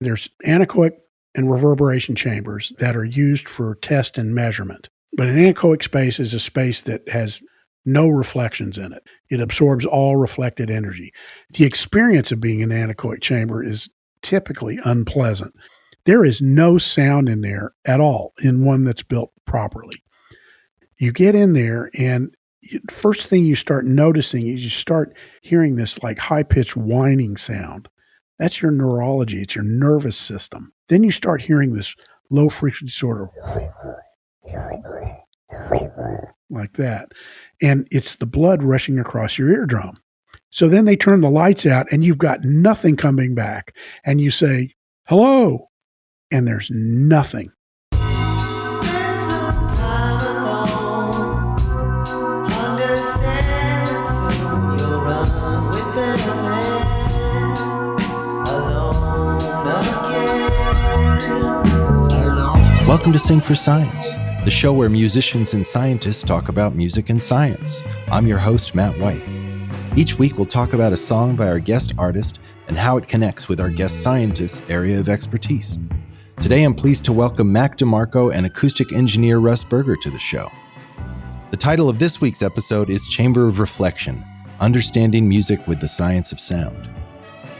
There's anechoic and reverberation chambers that are used for test and measurement. But an anechoic space is a space that has no reflections in it. It absorbs all reflected energy. The experience of being in an anechoic chamber is typically unpleasant. There is no sound in there at all in one that's built properly. You get in there, and first thing you start noticing is you start hearing this like high-pitched whining sound. That's your neurology. It's your nervous system. Then you start hearing this low-frequency sort of like that. And it's the blood rushing across your eardrum. So then they turn the lights out, and you've got nothing coming back. And you say, hello, and there's nothing. Welcome to Sing for Science, the show where musicians and scientists talk about music and science. I'm your host, Matt White. Each week, we'll talk about a song by our guest artist and how it connects with our guest scientist's area of expertise. Today, I'm pleased to welcome Mac DeMarco and acoustic engineer Russ Berger to the show. The title of this week's episode is Chamber of Reflection, Understanding Music with the Science of Sound.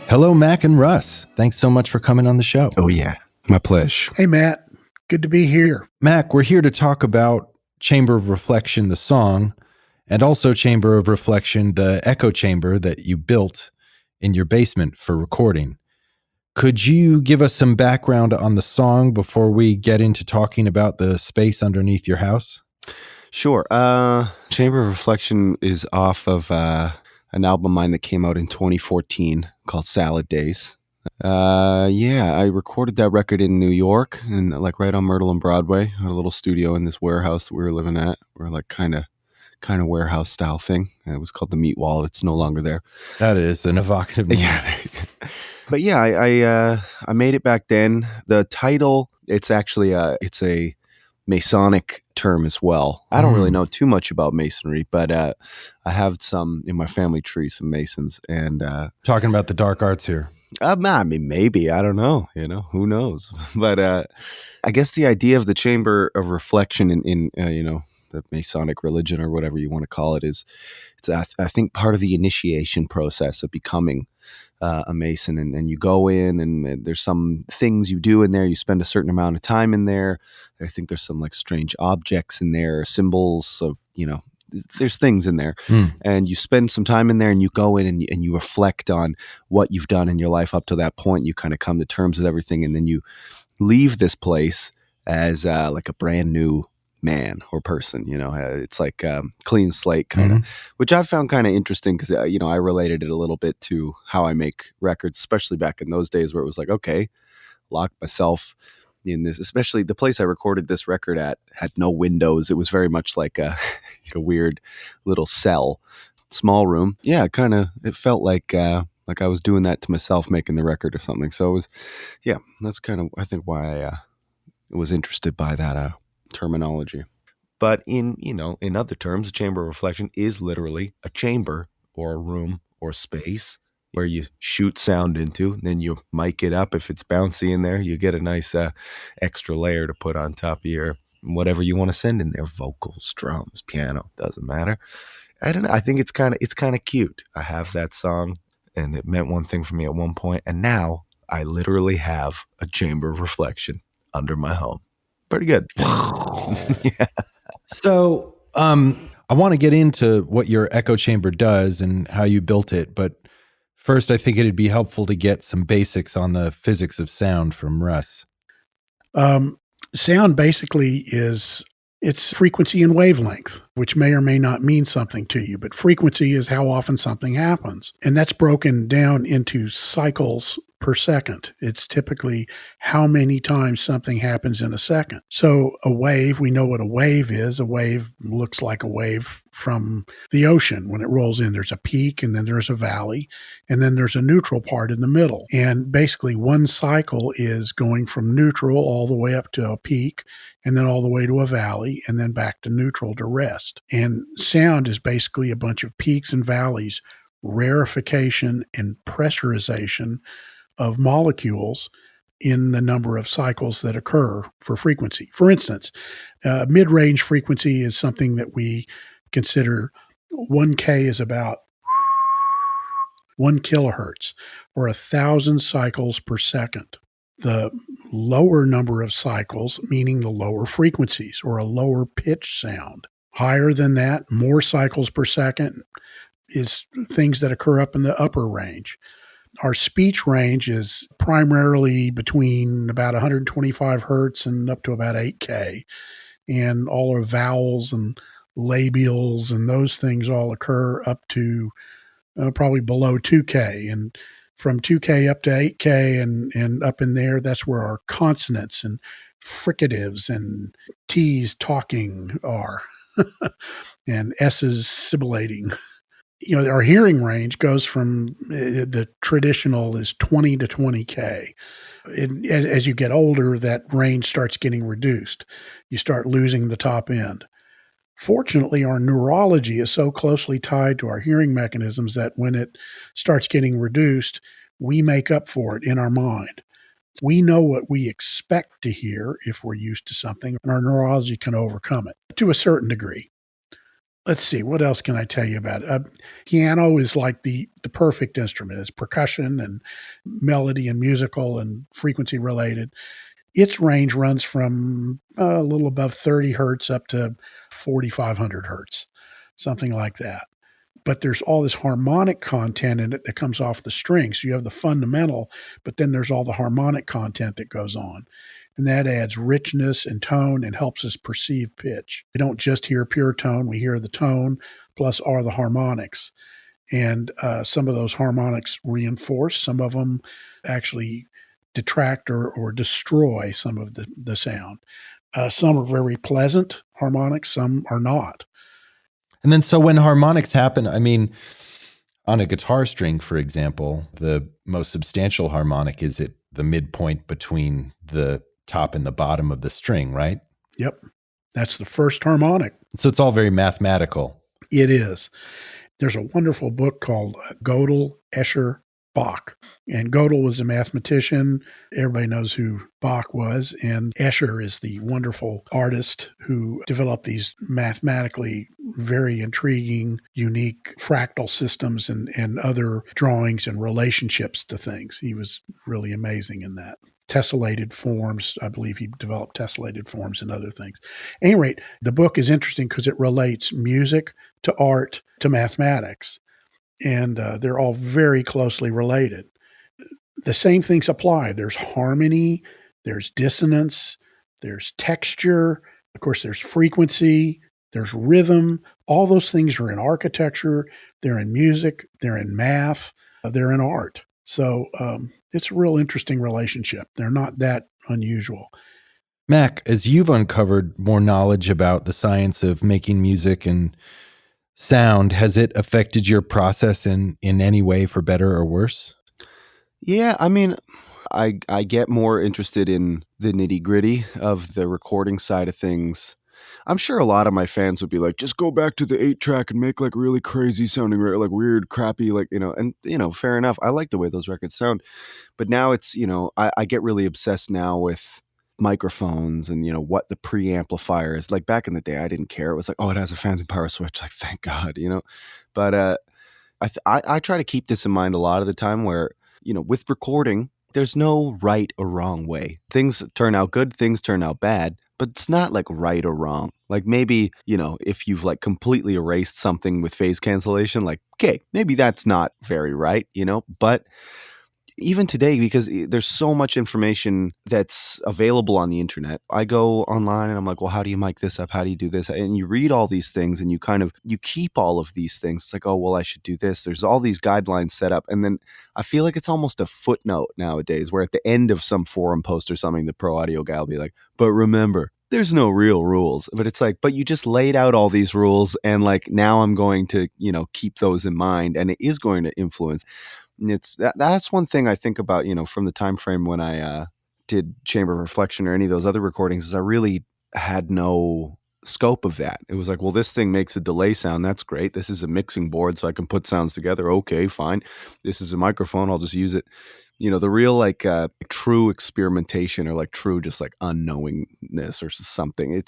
Hello, Mac and Russ. Thanks so much for coming on the show. Oh, yeah. My pleasure. Hey, Matt. Good to be here. Mac, we're here to talk about Chamber of Reflection, the song, and also Chamber of Reflection, the echo chamber that you built in your basement for recording. Could you give us some background on the song before we get into talking about the space underneath your house? Sure. Chamber of Reflection is off of an album of mine that came out in 2014 called Salad Days. I recorded that record in New York and like right on Myrtle and Broadway. I had a little studio in this warehouse that we were living at. We're like kind of warehouse style thing. It was called the Meat Wall. It's no longer there. That is an evocative name. Yeah. But yeah, I made it back then. The title, it's actually it's a Masonic term as well. I don't really know too much about Masonry, but I have some in my family tree, some Masons, and Talking about the dark arts here. I mean, maybe, I don't know, who knows? But I guess the idea of the Chamber of Reflection in the Masonic religion or whatever you want to call it it's I think part of the initiation process of becoming a Mason, and you go in and there's some things you do in there. You spend a certain amount of time in there. I think there's some like strange objects in there, symbols of, there's things in there, and you spend some time in there, and you go in and you reflect on what you've done in your life up to that point. You kind of come to terms with everything, and then you leave this place as like a brand new man or person. It's like clean slate kind of, which I found kind of interesting because I related it a little bit to how I make records, especially back in those days where it was like, okay, lock myself in this, especially the place I recorded this record at had no windows. It was very much like a weird little cell, small room. Yeah, it felt like I was doing that to myself, making the record or something. So it was, yeah, that's kind of, I think, why I was interested by that terminology. But in other terms, a chamber of reflection is literally a chamber or a room or space where you shoot sound into, and then you mic it up. If it's bouncy in there, you get a nice extra layer to put on top of your whatever you want to send in there, vocals, drums, piano, doesn't matter. I don't know. I think it's kind of cute. I have that song, and it meant one thing for me at one point, and now I literally have a chamber of reflection under my home. Pretty good. Yeah. So I want to get into what your echo chamber does and how you built it, but first, I think it'd be helpful to get some basics on the physics of sound from Russ. Sound basically it's frequency and wavelength, which may or may not mean something to you, but frequency is how often something happens. And that's broken down into cycles per second. It's typically how many times something happens in a second. So a wave, we know what a wave is. A wave looks like a wave from the ocean. When it rolls in, there's a peak, and then there's a valley, and then there's a neutral part in the middle. And basically one cycle is going from neutral all the way up to a peak, and then all the way to a valley, and then back to neutral to rest. And sound is basically a bunch of peaks and valleys, rarefication and pressurization of molecules in the number of cycles that occur for frequency. For instance, mid-range frequency is something that we consider 1K is about 1 kilohertz or 1,000 cycles per second. The lower number of cycles, meaning the lower frequencies or a lower pitch sound. Higher than that, more cycles per second is things that occur up in the upper range. Our speech range is primarily between about 125 hertz and up to about 8K. And all our vowels and labials and those things all occur up to probably below 2K. And from 2K up to 8K and up in there, that's where our consonants and fricatives and T's talking are and S's sibilating. Our hearing range goes from the traditional is 20 to 20K. As you get older, that range starts getting reduced. You start losing the top end. Fortunately, our neurology is so closely tied to our hearing mechanisms that when it starts getting reduced, we make up for it in our mind. We know what we expect to hear if we're used to something, and our neurology can overcome it to a certain degree. Let's see, what else can I tell you about it? Piano is like the perfect instrument. It's percussion and melody and musical and frequency related. Its range runs from a little above 30 hertz up to 4,500 hertz, something like that. But there's all this harmonic content in it that comes off the strings. So you have the fundamental, but then there's all the harmonic content that goes on. And that adds richness and tone and helps us perceive pitch. We don't just hear pure tone, we hear the tone plus all the harmonics. And some of those harmonics reinforce, some of them actually detract or destroy some of the sound. Some are very pleasant harmonics, some are not. And then so when harmonics happen, I mean, on a guitar string, for example, the most substantial harmonic is at the midpoint between the top and the bottom of the string, right? Yep. That's the first harmonic. So it's all very mathematical. It is. There's a wonderful book called Gödel, Escher, Bach. And Gödel was a mathematician. Everybody knows who Bach was. And Escher is the wonderful artist who developed these mathematically very intriguing, unique fractal systems and other drawings and relationships to things. He was really amazing in that. Tessellated forms. I believe he developed tessellated forms and other things. At any rate, the book is interesting because it relates music to art to mathematics. And they're all very closely related. The same things apply. There's harmony, there's dissonance, there's texture, of course, there's frequency, there's rhythm. All those things are in architecture, they're in music, they're in math, they're in art. So it's a real interesting relationship. They're not that unusual. Mac, as you've uncovered more knowledge about the science of making music and sound, has it affected your process in any way for better or worse? Yeah, I mean, I get more interested in the nitty gritty of the recording side of things. I'm sure a lot of my fans would be like, just go back to the 8-track and make like really crazy sounding, like weird, crappy, like, and fair enough. I like the way those records sound, but now it's, I get really obsessed now with microphones and, what the preamplifier is. Like back in the day, I didn't care. It was like, oh, it has a phantom power switch. Like, thank God, but I try to keep this in mind a lot of the time where, with recording, there's no right or wrong way. Things turn out good, things turn out bad, but it's not like right or wrong. Like maybe, if you've like completely erased something with phase cancellation, like, okay, maybe that's not very right, but even today, because there's so much information that's available on the internet, I go online and I'm like, well, how do you mic this up? How do you do this? And you read all these things and you keep all of these things. It's like, oh, well, I should do this. There's all these guidelines set up. And then I feel like it's almost a footnote nowadays where at the end of some forum post or something, the pro audio guy will be like, but remember, there's no real rules. But it's like, but you just laid out all these rules. And like, now I'm going to, keep those in mind, and it is going to influence. And that's one thing I think about, from the time frame when I did Chamber of Reflection or any of those other recordings, is I really had no scope of that. It was like, well, this thing makes a delay sound. That's great. This is a mixing board, so I can put sounds together. Okay, fine. This is a microphone. I'll just use it. The real like true experimentation or like true just like unknowingness or something.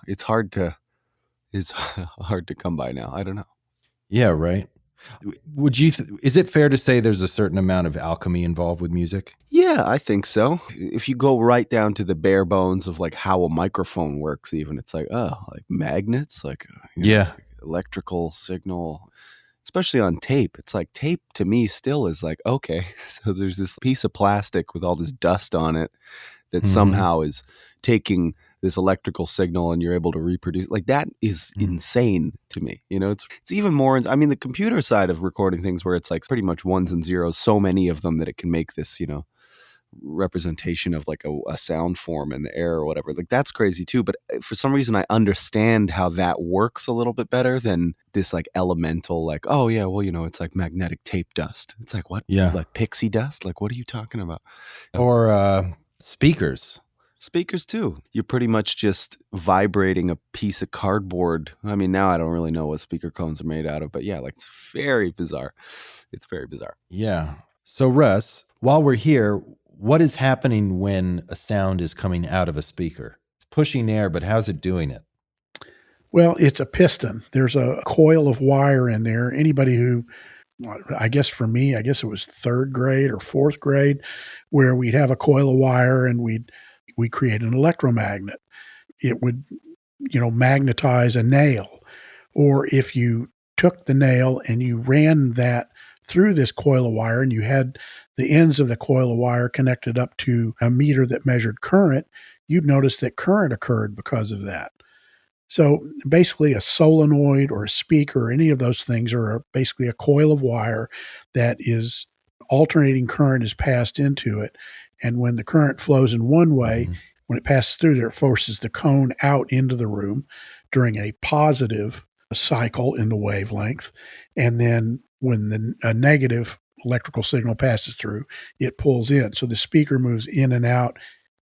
It's hard to it's hard to come by now. I don't know. Yeah, right. Would you? Is it fair to say there's a certain amount of alchemy involved with music? Yeah, I think so. If you go right down to the bare bones of like how a microphone works, even it's like like magnets, like Yeah. electrical signal, especially on tape. It's like tape to me still is like okay, so there's this piece of plastic with all this dust on it that Mhm. somehow is taking this electrical signal and you're able to reproduce like that is insane to me. It's even more. I mean, the computer side of recording things where it's like pretty much ones and zeros, so many of them that it can make this, representation of like a sound form in the air or whatever. Like that's crazy too. But for some reason, I understand how that works a little bit better than this like elemental, like, oh yeah, well, it's like magnetic tape dust. It's like, what? Yeah. Like pixie dust? Like, what are you talking about? Or speakers. Speakers too. You're pretty much just vibrating a piece of cardboard. I mean, now I don't really know what speaker cones are made out of, but yeah, like it's very bizarre. It's very bizarre. Yeah. So Russ, while we're here, what is happening when a sound is coming out of a speaker? It's pushing air, but how's it doing it? Well, it's a piston. There's a coil of wire in there. Anybody who, I guess for me, I guess it was third grade or fourth grade, where we'd have a coil of wire and we'd create an electromagnet. It would, magnetize a nail. Or if you took the nail and you ran that through this coil of wire and you had the ends of the coil of wire connected up to a meter that measured current, you'd notice that current occurred because of that. So basically, a solenoid or a speaker or any of those things are basically a coil of wire that is alternating current is passed into it. And when the current flows in one way, when it passes through there, it forces the cone out into the room during a positive cycle in the wavelength. And then when a negative electrical signal passes through, it pulls in. So the speaker moves in and out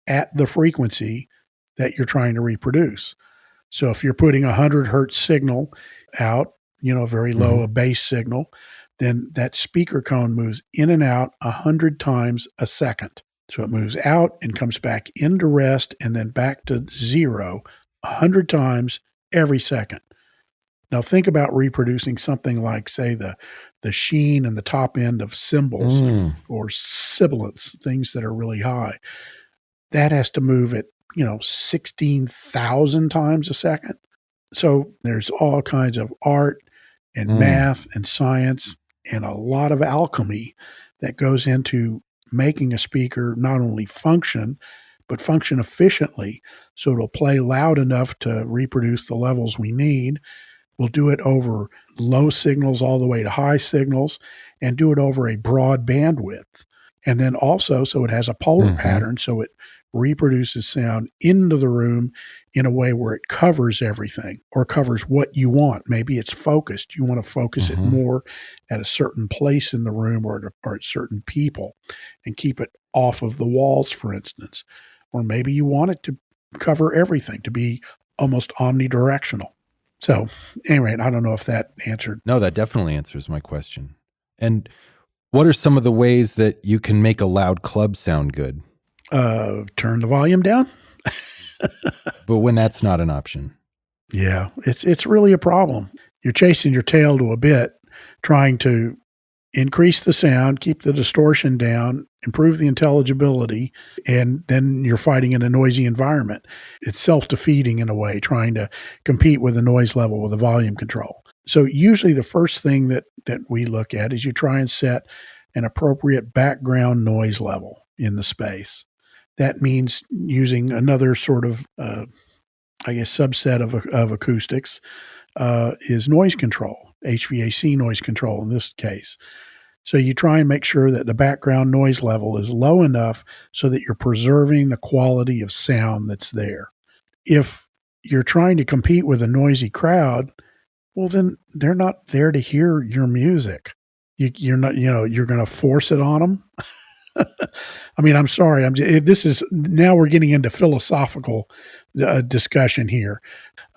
at the frequency that you're trying to reproduce. So if you're putting a 100 hertz signal out, very low, a bass signal, then that speaker cone moves in and out 100 times a second. So it moves out and comes back into rest and then back to zero 100 times every second. Now think about reproducing something like, say, the sheen and the top end of cymbals or sibilants, things that are really high. That has to move at 16,000 times a second. So there's all kinds of art and math and science and a lot of alchemy that goes into making a speaker not only function, but function efficiently so it'll play loud enough to reproduce the levels we need. We'll do it over low signals all the way to high signals and do it over a broad bandwidth. And then also, so it has a polar pattern, so it reproduces sound into the room in a way where it covers everything or covers what you want. Maybe it's focused. You want to focus it more at a certain place in the room or at certain people and keep it off of the walls, for instance. Or maybe you want it to cover everything, to be almost omnidirectional. So anyway, I don't know if that answered. No, that definitely answers my question. And what are some of the ways that you can make a loud club sound good? Turn the volume down. But when that's not an option. Yeah, it's really a problem. You're chasing your tail to a bit, trying to increase the sound, keep the distortion down, improve the intelligibility, and then you're fighting in a noisy environment. It's self-defeating in a way, trying to compete with the noise level with the volume control. So usually the first thing that we look at is you try and set an appropriate background noise level in the space. That means using another sort of, subset of acoustics is noise control, HVAC noise control in this case. So you try and make sure that the background noise level is low enough so that you're preserving the quality of sound that's there. If you're trying to compete with a noisy crowd, well, then they're not there to hear your music. You're not, you're going to force it on them. I mean, I'm sorry. This is now we're getting into philosophical discussion here.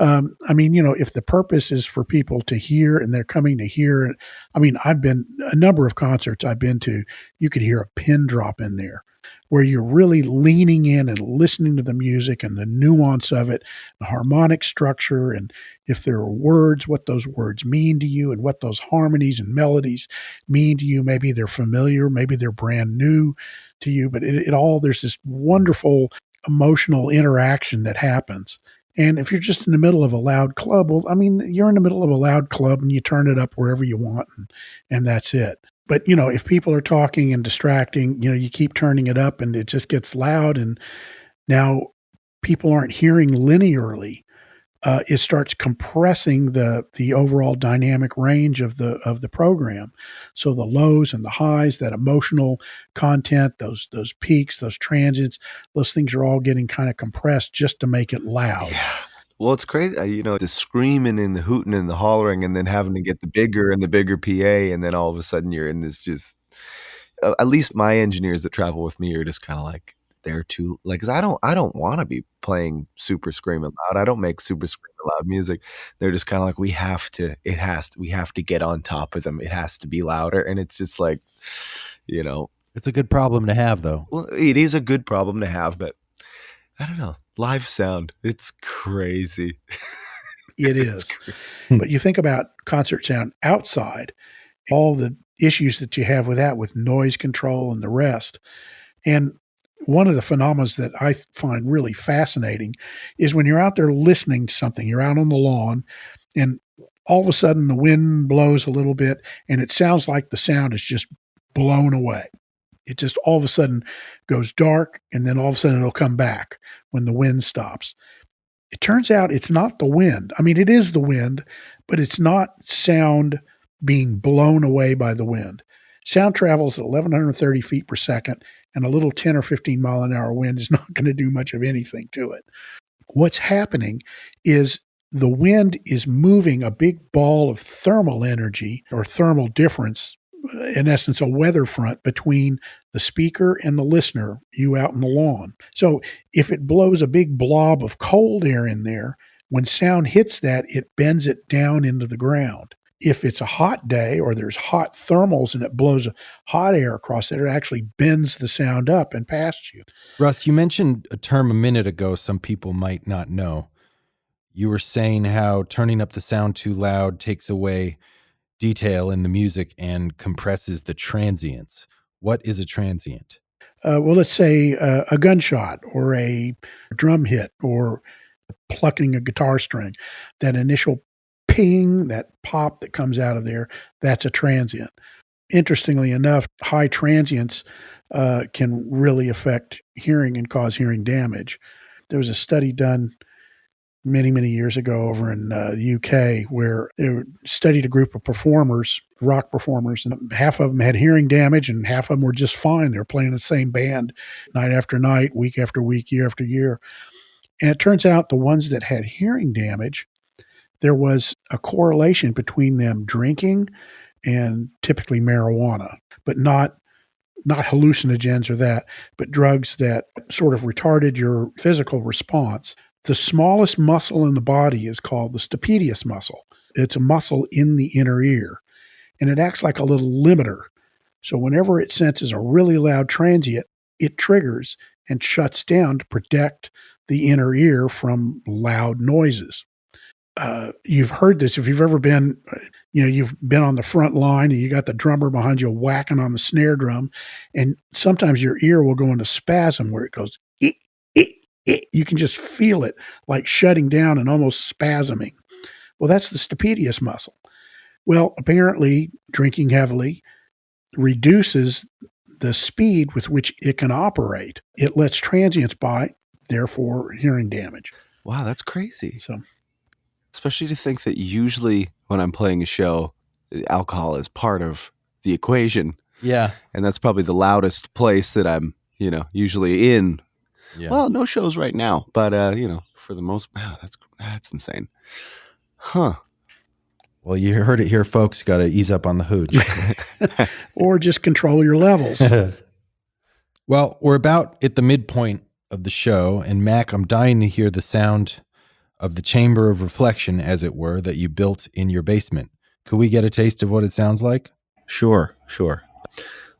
I mean, if the purpose is for people to hear and they're coming to hear, I mean, I've been a number of concerts I've been to, you could hear a pin drop in there where you're really leaning in and listening to the music and the nuance of it, the harmonic structure, and if there are words, what those words mean to you and what those harmonies and melodies mean to you. Maybe they're familiar, maybe they're brand new to you, but there's this wonderful emotional interaction that happens. And if you're just in the middle of a loud club, well, I mean, you're in the middle of a loud club and you turn it up wherever you want, and that's it. But, if people are talking and distracting, you keep turning it up and it just gets loud. And now people aren't hearing linearly. It starts compressing the overall dynamic range of the program. So the lows and the highs, that emotional content, those peaks, those transients, those things are all getting kind of compressed just to make it loud. Yeah. Well, it's crazy, the screaming and the hooting and the hollering, and then having to get the bigger and the bigger PA, and then all of a sudden you're in this just. At least my engineers that travel with me are just kind of like they're too like, 'cause I don't want to be playing super screaming loud. I don't make super screaming loud music. They're just kind of like we have to get on top of them. It has to be louder, and it's just like, It's a good problem to have, though. well, it is a good problem to have, but I don't know. Live sound, it's crazy. It It's is. crazy. But you think about concert sound outside, all the issues that you have with that, with noise control and the rest. And one of the phenomena that I find really fascinating is when you're out there listening to something, you're out on the lawn, and all of a sudden the wind blows a little bit, and it sounds like the sound is just blown away. It just all of a sudden goes dark, and then all of a sudden it'll come back when the wind stops. It turns out it's not the wind. I mean, it is the wind, but it's not sound being blown away by the wind. Sound travels at 1,130 feet per second, and a little 10 or 15 mile an hour wind is not going to do much of anything to it. What's happening is the wind is moving a big ball of thermal energy or thermal difference, in essence, a weather front between the speaker and the listener, you out in the lawn. So if it blows a big blob of cold air in there, when sound hits that, it bends it down into the ground. If it's a hot day or there's hot thermals and it blows hot air across it, it actually bends the sound up and past you. Russ, you mentioned a term a minute ago some people might not know. You were saying how turning up the sound too loud takes away detail in the music and compresses the transients. What is a transient? Well, let's say a gunshot or a drum hit or plucking a guitar string. That initial ping, that pop that comes out of there, that's a transient. Interestingly enough, high transients can really affect hearing and cause hearing damage. There was a study done many, many years ago over in the UK where they studied a group of performers, rock performers, and half of them had hearing damage and half of them were just fine. They were playing the same band night after night, week after week, year after year. And it turns out the ones that had hearing damage, there was a correlation between them drinking and typically marijuana, but not hallucinogens or that, but drugs that sort of retarded your physical response. The smallest muscle in the body is called the stapedius muscle. It's a muscle in the inner ear, and it acts like a little limiter. So whenever it senses a really loud transient, it triggers and shuts down to protect the inner ear from loud noises. You've heard this if you've ever been, you've been on the front line and you got the drummer behind you whacking on the snare drum, and sometimes your ear will go into spasm where it goes, "Eh, eh, eh." You can just feel it like shutting down and almost spasming. Well, that's the stapedius muscle. Well, apparently drinking heavily reduces the speed with which it can operate. It lets transients by, therefore hearing damage. Wow, that's crazy. So Especially to think that usually when I'm playing a show, alcohol is part of the equation. Yeah. And that's probably the loudest place that I'm, usually in. Yeah. Well, no shows right now, but for the most, wow, that's insane. Huh. Well, you heard it here, folks. Got to ease up on the hooch. or just control your levels. Well, we're about at the midpoint of the show, and Mac, I'm dying to hear the sound of the chamber of reflection, as it were, that you built in your basement. Could we get a taste of what it sounds like? Sure.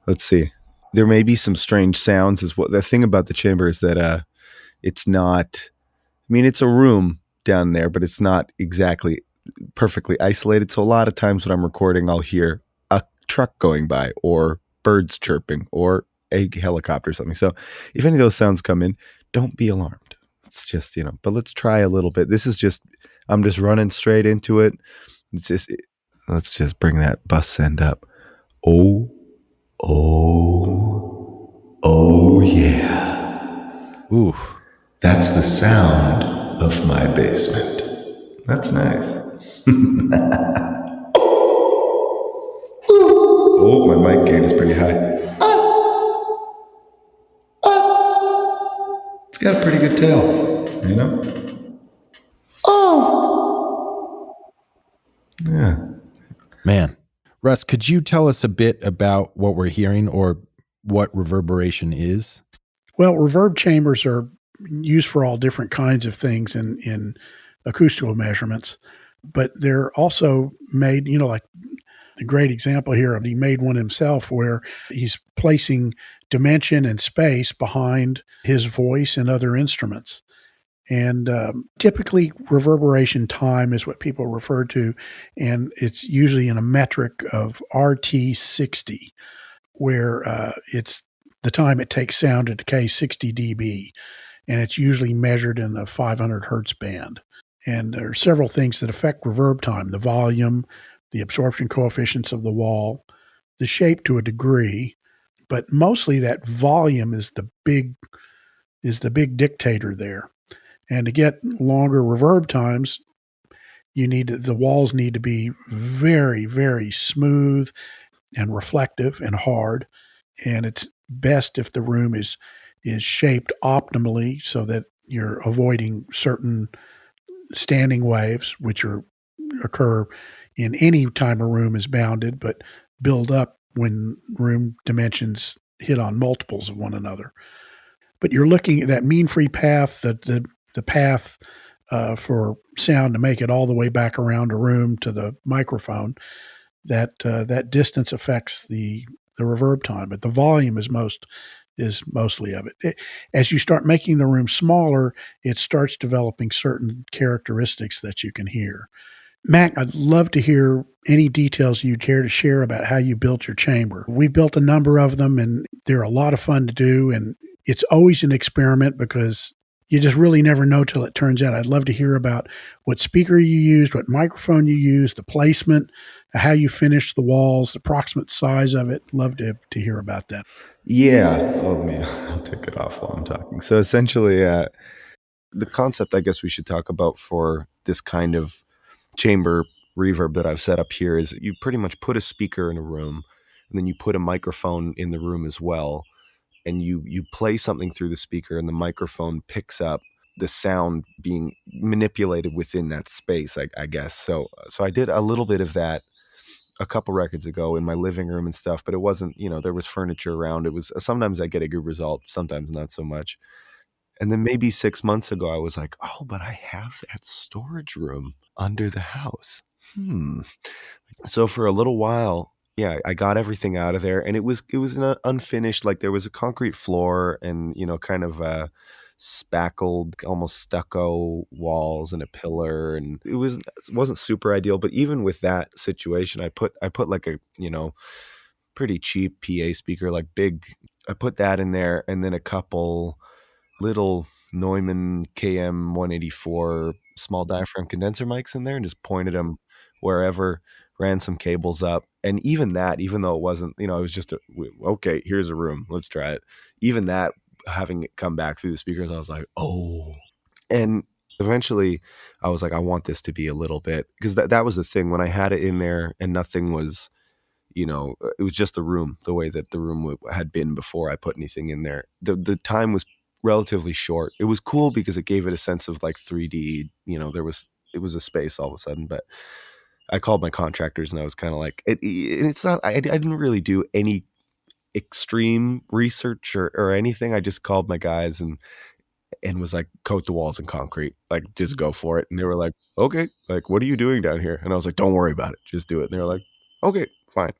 Let's see. There may be some strange sounds. Is what the thing about the chamber is that it's not. I mean, it's a room down there, but it's not exactly perfectly isolated. So a lot of times when I'm recording, I'll hear a truck going by, or birds chirping, or a helicopter or something. So if any of those sounds come in, don't be alarmed. It's just, but let's try a little bit. I'm just running straight into it. Let's just bring that bus send up. Oh, oh yeah. Ooh. That's the sound of my basement. That's nice. Oh, my mic gain is pretty high. It's got a pretty good tail, Oh. Yeah. Man. Russ, could you tell us a bit about what we're hearing or what reverberation is? Well, reverb chambers are used for all different kinds of things in acoustical measurements, but they're also made, like the great example here, he made one himself where he's placing dimension and space behind his voice and other instruments. And typically, reverberation time is what people refer to, and it's usually in a metric of RT60, where it's the time it takes sound to decay 60 dB, and it's usually measured in the 500 hertz band. And there are several things that affect reverb time: the volume, the absorption coefficients of the wall, the shape to a degree, but mostly that volume is the big dictator there. And to get longer reverb times, the walls need to be very, very smooth and reflective and hard. And it's best if the room is shaped optimally so that you're avoiding certain standing waves, which occur in any time a room is bounded, but build up when room dimensions hit on multiples of one another. But you're looking at that mean free path, the path for sound to make it all the way back around a room to the microphone. That distance affects the reverb time, but the volume is mostly of it. As you start making the room smaller, it starts developing certain characteristics that you can hear. Mac, I'd love to hear any details you'd care to share about how you built your chamber. We built a number of them, and they're a lot of fun to do, and it's always an experiment because you just really never know till it turns out. I'd love to hear about what speaker you used, what microphone you used, the placement, how you finished the walls, the approximate size of it. Love to hear about that. Yeah. So I'll take it off while I'm talking. So essentially, the concept I guess we should talk about for this kind of chamber reverb that I've set up here is you pretty much put a speaker in a room, and then you put a microphone in the room as well, and you play something through the speaker, and the microphone picks up the sound being manipulated within that space, I guess. So I did a little bit of that a couple records ago in my living room and stuff, but it wasn't, there was furniture around. It was, sometimes I get a good result, sometimes not so much. And then maybe 6 months ago, I was like, oh, but I have that storage room under the house. So for a little while, yeah, I got everything out of there, and it was an unfinished, like there was a concrete floor and, kind of spackled, almost stucco walls and a pillar, and it wasn't super ideal. But even with that situation, I put like a, pretty cheap PA speaker, like big. I put that in there, and then a couple little Neumann KM 184 small diaphragm condenser mics in there, and just pointed them wherever, ran some cables up. And even that, even though it wasn't, it was just okay, here's a room, let's try it. Even that, having it come back through the speakers, I was like, oh. And eventually I was like, I want this to be a little bit, because that was the thing when I had it in there and nothing was, it was just the room, the way that the room had been before I put anything in there. The time was relatively short. It was cool because it gave it a sense of like 3D, it was a space all of a sudden. But I called my contractors and I was kind of like, it's not, I didn't really do any extreme research or anything. I just called my guys and was like, coat the walls in concrete, like just go for it. And they were like, okay, like, what are you doing down here? And I was like, don't worry about it, just do it. And they were like, okay, fine.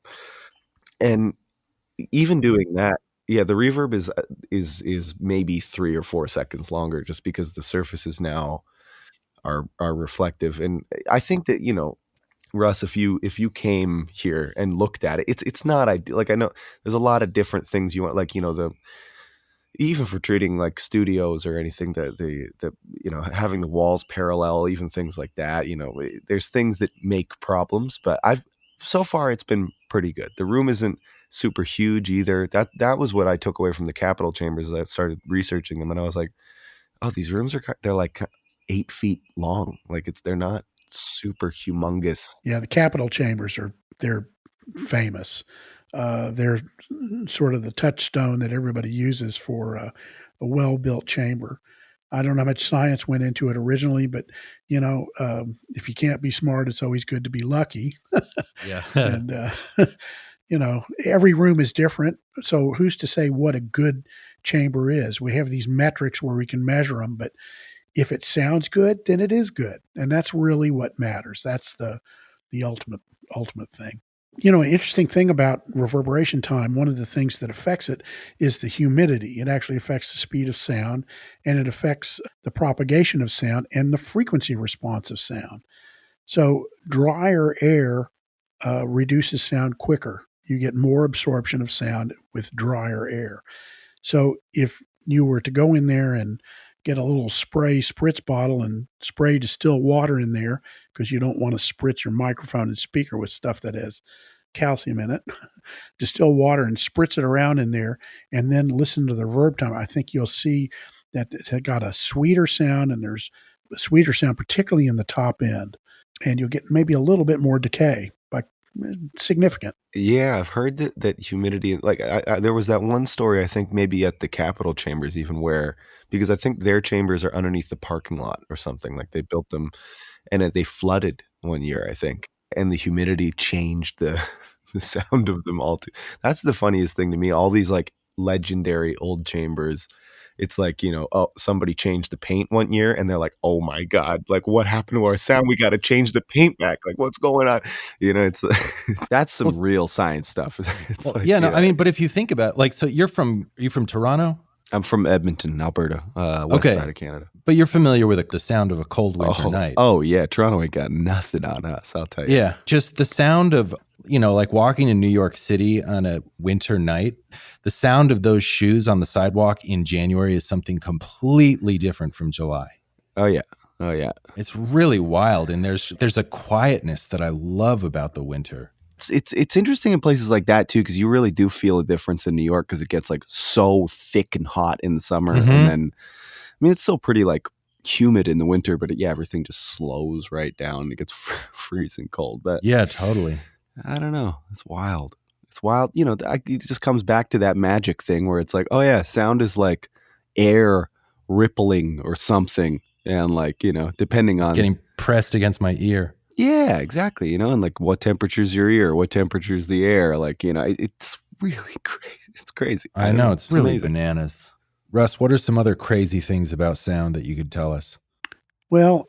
And even doing that, yeah, the reverb is maybe 3 or 4 seconds longer, just because the surfaces now are reflective. And I think that, Russ, if you came here and looked at it, it's not ideal. Like, I know there's a lot of different things you want, like, the even for treating like studios or anything, that the having the walls parallel, even things like that, there's things that make problems, but so far it's been pretty good. The room isn't super huge either. That was what I took away from the Capitol chambers as I started researching them, and I was like, oh, these rooms they're like 8 feet long. Like, they're not super humongous. Yeah, the Capitol chambers they're famous. They're sort of the touchstone that everybody uses for a well-built chamber. I don't know how much science went into it originally, but if you can't be smart, it's always good to be lucky. Yeah. And every room is different. So who's to say what a good chamber is? We have these metrics where we can measure them, but if it sounds good, then it is good, and that's really what matters. That's the ultimate thing. An interesting thing about reverberation time, one of the things that affects it is the humidity. It actually affects the speed of sound, and it affects the propagation of sound and the frequency response of sound. So drier air reduces sound quicker. You get more absorption of sound with drier air. So if you were to go in there and get a little spritz bottle and spray distilled water in there, because you don't want to spritz your microphone and speaker with stuff that has calcium in it. Distill water and spritz it around in there, and then listen to the reverb time. I think you'll see that it got a sweeter sound, and there's a sweeter sound, particularly in the top end, and you'll get maybe a little bit more decay, but significant. Yeah, I've heard that humidity, like there was that one story, I think maybe at the Capitol chambers even, where, because I think their chambers are underneath the parking lot or something, like they built them and they flooded one year, I think, and the humidity changed the the sound of them all too. That's the funniest thing to me. All these like legendary old chambers, it's like, oh, somebody changed the paint one year and they're like, oh my God, like what happened to our sound? We got to change the paint back. Like, what's going on? It's that's some real science stuff. It's well, like, yeah, no, I mean, but if you think about, like, so are you from Toronto? I'm from Edmonton, Alberta, west side of Canada. But you're familiar with the sound of a cold winter night. Oh yeah, Toronto ain't got nothing on us, I'll tell you. Yeah, just the sound of, like walking in New York City on a winter night, the sound of those shoes on the sidewalk in January is something completely different from July. Oh yeah. It's really wild, and there's a quietness that I love about the winter. It's interesting in places like that too, because you really do feel a difference in New York, because it gets like so thick and hot in the summer, and then, I mean, it's still pretty like humid in the winter, but everything just slows right down. It gets freezing cold. But yeah, totally. I don't know. It's wild. It's wild. It just comes back to that magic thing where it's like, oh yeah, sound is like air rippling or something, and like, depending on getting pressed against my ear. Yeah, exactly. And like what temperature's your ear, what temperature's the air, like, it's really crazy. It's crazy. I know. It's really amazing. Bananas. Russ, what are some other crazy things about sound that you could tell us? Well,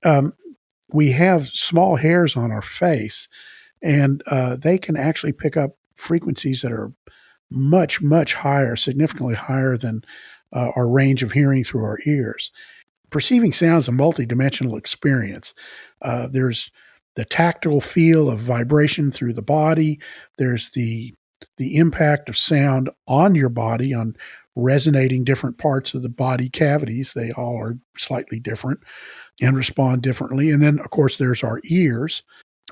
we have small hairs on our face, and they can actually pick up frequencies that are much, much higher, significantly higher than our range of hearing through our ears. Perceiving sound is a multidimensional experience. There's the tactile feel of vibration through the body. There's the impact of sound on your body, on resonating different parts of the body cavities. They all are slightly different and respond differently. And then, of course, there's our ears.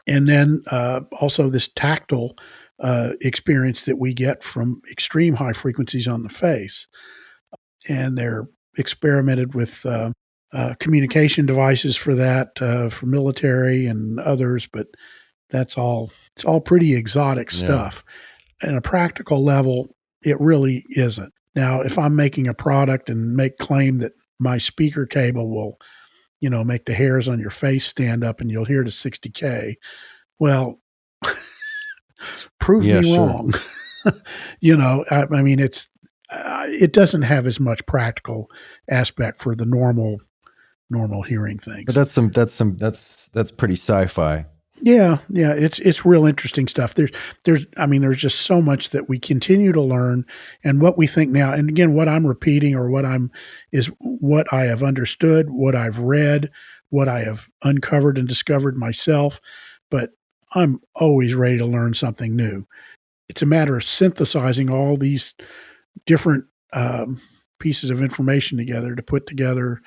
And then also this tactile experience that we get from extreme high frequencies on the face. And they're experimented with communication devices for that, for military and others, but it's all pretty exotic stuff. At a practical level, it really isn't. Now, if I'm making a product and make claim that my speaker cable will, make the hairs on your face stand up and you'll hear to 60K, well, prove me wrong. I mean, it doesn't have as much practical aspect for the normal hearing things. But that's pretty sci-fi. Yeah, it's real interesting stuff. There's just so much that we continue to learn, and what we think now. And again, what I'm repeating or is what I have understood, what I've read, what I have uncovered and discovered myself. But I'm always ready to learn something new. It's a matter of synthesizing all these different pieces of information together to put together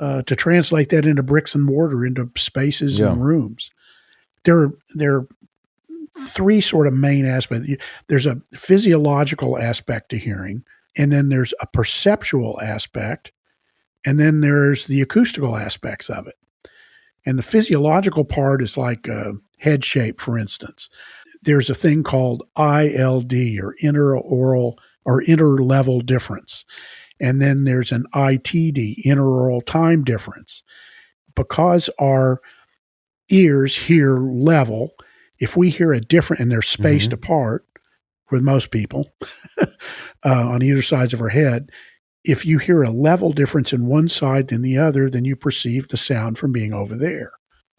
to translate that into bricks and mortar, into spaces and rooms. There are three sort of main aspects. There's a physiological aspect to hearing, and then there's a perceptual aspect, and then there's the acoustical aspects of it. And the physiological part is like head shape, for instance. There's a thing called ILD, or interoral or interlevel difference. And then there's an ITD, interoral time difference. Because our ears hear level, if we hear a different, and they're spaced apart with most people on either sides of our head, if you hear a level difference in one side than the other, then you perceive the sound from being over there.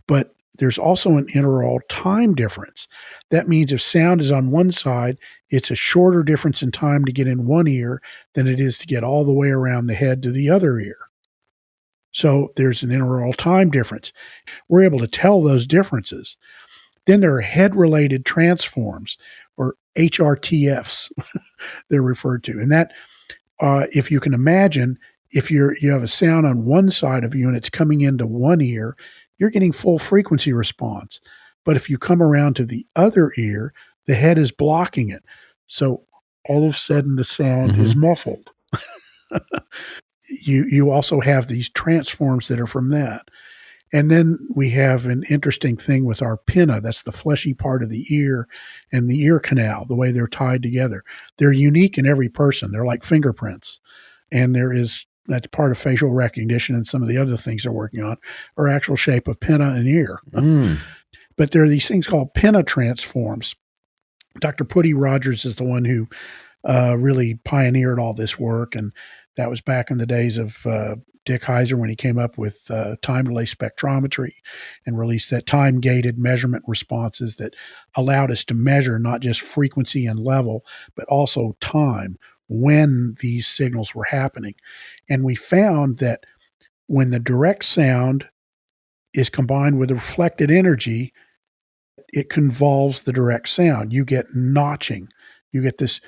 But there's also an interoral time difference. That means if sound is on one side, it's a shorter difference in time to get in one ear than it is to get all the way around the head to the other ear. So there's an interoral time difference. We're able to tell those differences. Then there are head-related transforms, or HRTFs, they're referred to. And that, if you can imagine, if you have a sound on one side of you and it's coming into one ear, you're getting full frequency response. But if you come around to the other ear, the head is blocking it. So all of a sudden the sound is muffled. You also have these transforms that are from that. And then we have an interesting thing with our pinna. That's the fleshy part of the ear and the ear canal, the way they're tied together. They're unique in every person. They're like fingerprints. And that's part of facial recognition, and some of the other things they're working on are actual shape of pinna and ear. But there are these things called pinna transforms. Dr. Putty Rogers is the one who really pioneered all this work, and that was back in the days of Dick Heiser, when he came up with time delay spectrometry and released that time-gated measurement responses that allowed us to measure not just frequency and level, but also time when these signals were happening. And we found that when the direct sound is combined with the reflected energy, it convolves the direct sound. You get notching. You get this,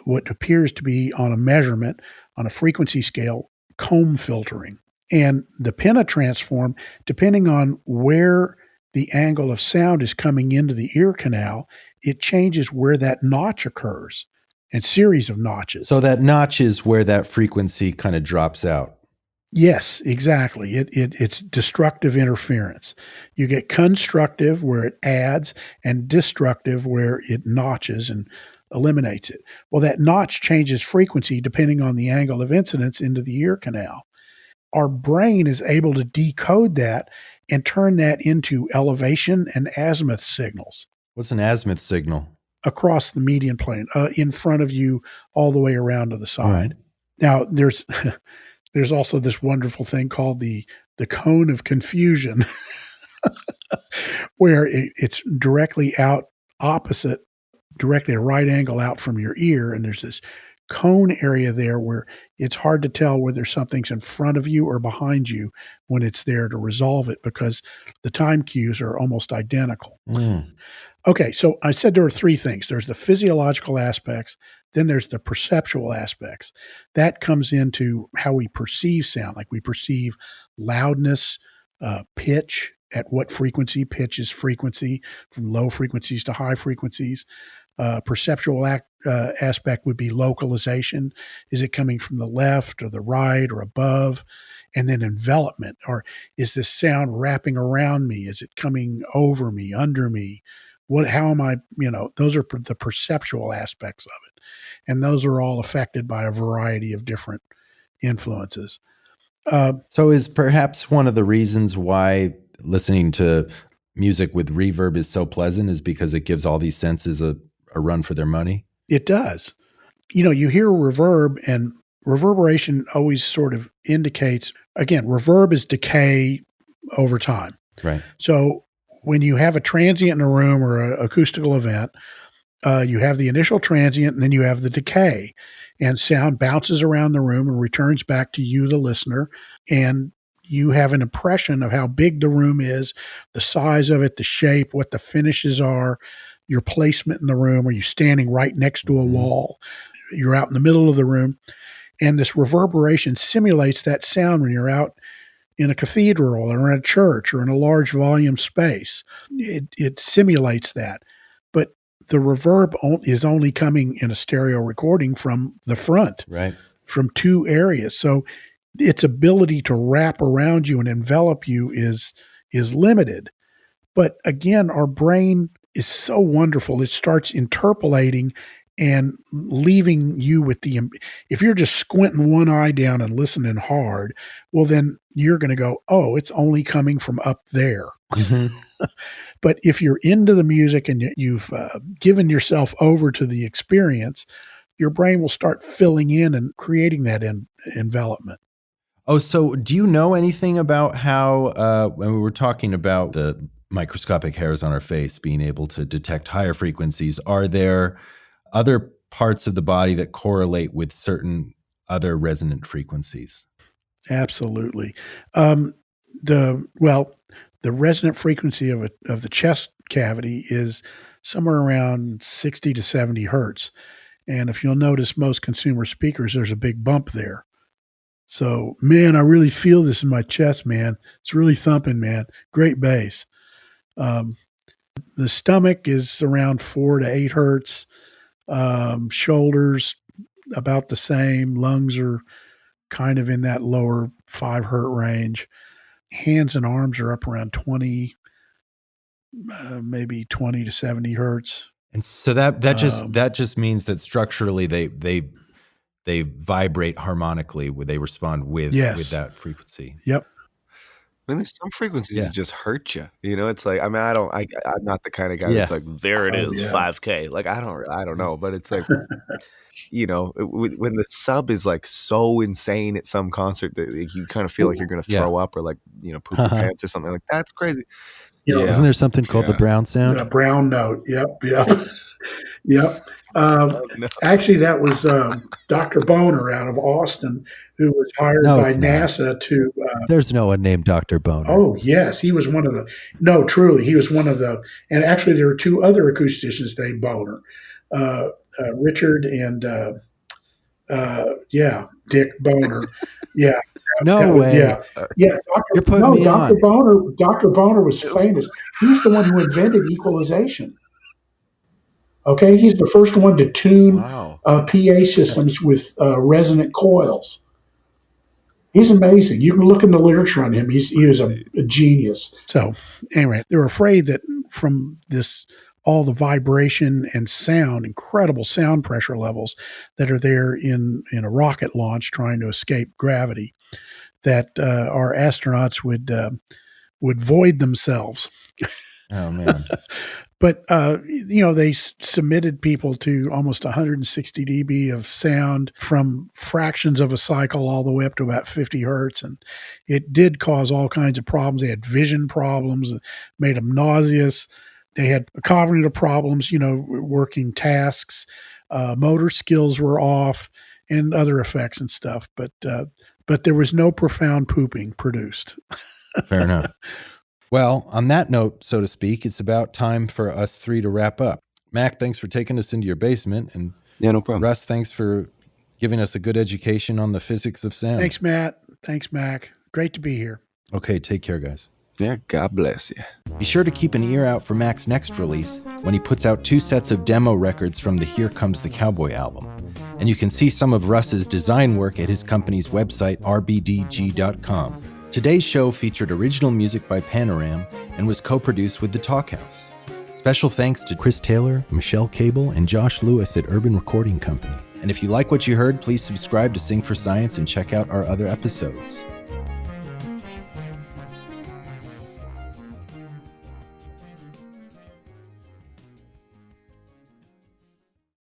what appears to be on a measurement, on a frequency scale, comb filtering. And the pinna transform, depending on where the angle of sound is coming into the ear canal, it changes where that notch occurs, and series of notches. So that notch is where that frequency kind of drops out. Yes, exactly. It's destructive interference. You get constructive where it adds, and destructive where it notches and eliminates it. Well, that notch changes frequency depending on the angle of incidence into the ear canal. Our brain is able to decode that and turn that into elevation and azimuth signals. What's an azimuth signal? Across the median plane, in front of you, all the way around to the side. Now, there's also this wonderful thing called the cone of confusion, where it's directly out opposite, directly a right angle out from your ear, and there's this cone area there where it's hard to tell whether something's in front of you or behind you when it's there to resolve it, because the time cues are almost identical. Okay, so I said there are three things. There's the physiological aspects, then there's the perceptual aspects. That comes into how we perceive sound, like we perceive loudness, pitch, at what frequency. Pitch is frequency, from low frequencies to high frequencies. Perceptual aspect would be localization. Is it coming from the left or the right or above? And then envelopment, or is this sound wrapping around me? Is it coming over me, under me? How am I, those are the perceptual aspects of it. And those are all affected by a variety of different influences. So is perhaps one of the reasons why listening to music with reverb is so pleasant is because it gives all these senses a run for their money? It does. You hear reverb, and reverberation always sort of indicates, again, reverb is decay over time. Right. So when you have a transient in a room or an acoustical event, you have the initial transient and then you have the decay, and sound bounces around the room and returns back to you, the listener, and you have an impression of how big the room is, the size of it, the shape, what the finishes are, your placement in the room. Are you standing right next to a wall? You're out in the middle of the room. And this reverberation simulates that sound when you're out in a cathedral or in a church or in a large volume space. It simulates that. But the reverb is only coming in a stereo recording from the front, Right. from two areas. So its ability to wrap around you and envelop you is limited. But again, our brain is so wonderful. It starts interpolating and leaving you with if you're just squinting one eye down and listening hard, well, then you're going to go, oh, it's only coming from up there. Mm-hmm. But if you're into the music and you've given yourself over to the experience, your brain will start filling in and creating that envelopment. Oh, so do you know anything about how, when we were talking about the microscopic hairs on our face being able to detect higher frequencies, are there other parts of the body that correlate with certain other resonant frequencies? Absolutely. The resonant frequency of the chest cavity is somewhere around 60 to 70 hertz. And if you'll notice, most consumer speakers, there's a big bump there. So, man, I really feel this in my chest, man. It's really thumping, man. Great bass. The stomach is around 4 to 8 hertz. Shoulders about the same. Lungs are kind of in that lower 5 hertz range. Hands and arms are up around 20, maybe 20 to 70 hertz. And so that just means that structurally they vibrate harmonically, where they respond with that frequency. Yep. I mean, there's some frequencies that just hurt you. It's like, I mean, I'm not the kind of guy that's like, there it is, 5K. Like, I don't know, but it's like, when the sub is like so insane at some concert that you kind of feel like you're going to throw up or like, poop your pants or something, like that's crazy. Isn't there something called the brown sound? The brown note. Yep. Yep. Actually, that was Dr. Boner out of Austin, who was hired by NASA to. There's no one named Dr. Boner. Oh, yes. He was one of the. No, truly. He was one of the. And actually, there were two other acousticians named Boner, Richard and, Dick Boner. Yeah. No way. Yeah. You're putting me on. Dr. Boner was famous. He's the one who invented equalization. Okay, he's the first one to tune PA systems with resonant coils. He's amazing. You can look in the literature on him. He was a genius. So anyway, they're afraid that from all the vibration and sound, incredible sound pressure levels that are there in a rocket launch trying to escape gravity, that our astronauts would void themselves. Oh, man. But, they submitted people to almost 160 dB of sound from fractions of a cycle all the way up to about 50 hertz. And it did cause all kinds of problems. They had vision problems, made them nauseous. They had cognitive problems, working tasks. Motor skills were off and other effects and stuff. But there was no profound pooping produced. Fair enough. Well, on that note, so to speak, it's about time for us three to wrap up. Mac, thanks for taking us into your basement. And no problem. Russ, thanks for giving us a good education on the physics of sound. Thanks, Matt. Thanks, Mac. Great to be here. Okay, take care, guys. Yeah, God bless you. Be sure to keep an ear out for Mac's next release when he puts out 2 sets of demo records from the Here Comes the Cowboy album. And you can see some of Russ's design work at his company's website, rbdg.com. Today's show featured original music by Panoram and was co-produced with The Talkhouse. Special thanks to Chris Taylor, Michelle Cable, and Josh Lewis at Urban Recording Company. And if you like what you heard, please subscribe to Sing for Science and check out our other episodes.